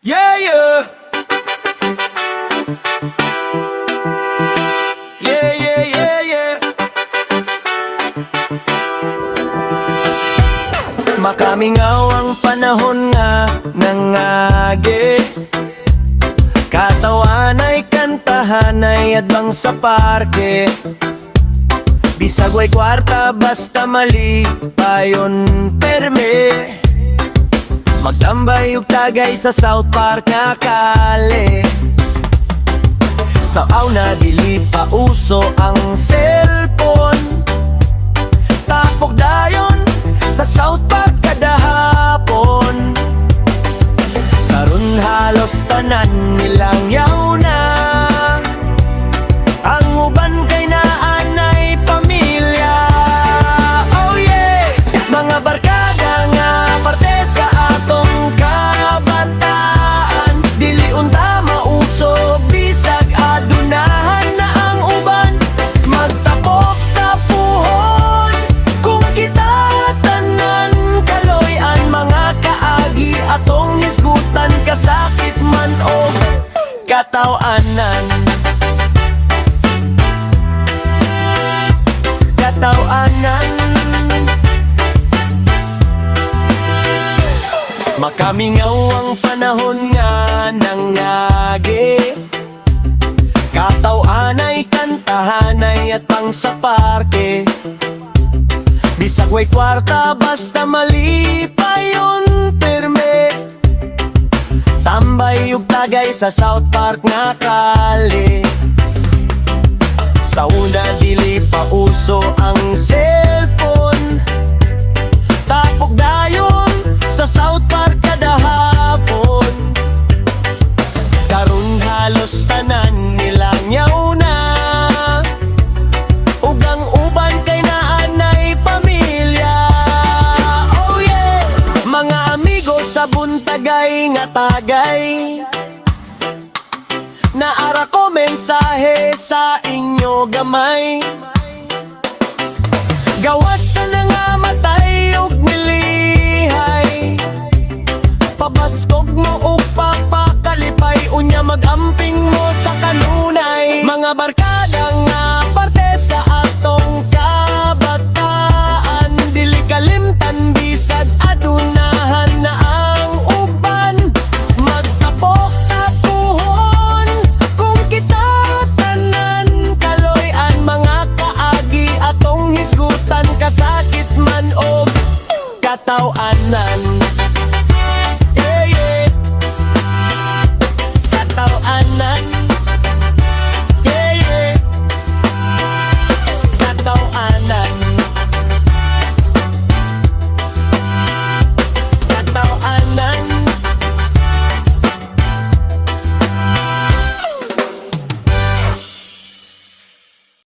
Yeah, yeah. Yeah, yeah, yeah, yeah. Makamingaw ang panahon nga nangagi. Katawan ay kantahan ay adbang sa parke. Bisag way kwarta basta mali payon perme. Magtambay ug tagay sa South Park nga kali. Sa auna dili pa uso ang cellphone. Tapok dayon sa South Park kada hapon. Karon halos tanan nilang yaw na. Ang uban kay naanay pamilya. Oh yeah, mga barkada nga parte sa atong kabataan. Dili unta mauso bisag adunahan na ang uban. Magtapok-tapuhon kung kita tanan kaloy-an. Mga kaagi atong hisgutan, kasakit man o katawanan. Makamingaw ang panahon nga nangagi. Katawanay, kantahanay at pang sa parke. Bisag way kwarta basta mali payon perme. Tambay ug tagay sa South Park nga kali. Sa una dili pa uso ang cellphone. Tapok dayon sa South Park kada hapon. Karon halos tanan nilang yaw na. Ug ang uban kay naanay pamilya. Oh yeah, mga amigo sa buntagay nga tagay. Naara ko mensahe sa inyo gamay. Gawas sa nga matay ug nilihay. Pabaskog mo ug papakalipay. Unya magamping mo sa kanunay. Mga barkada nga parte sa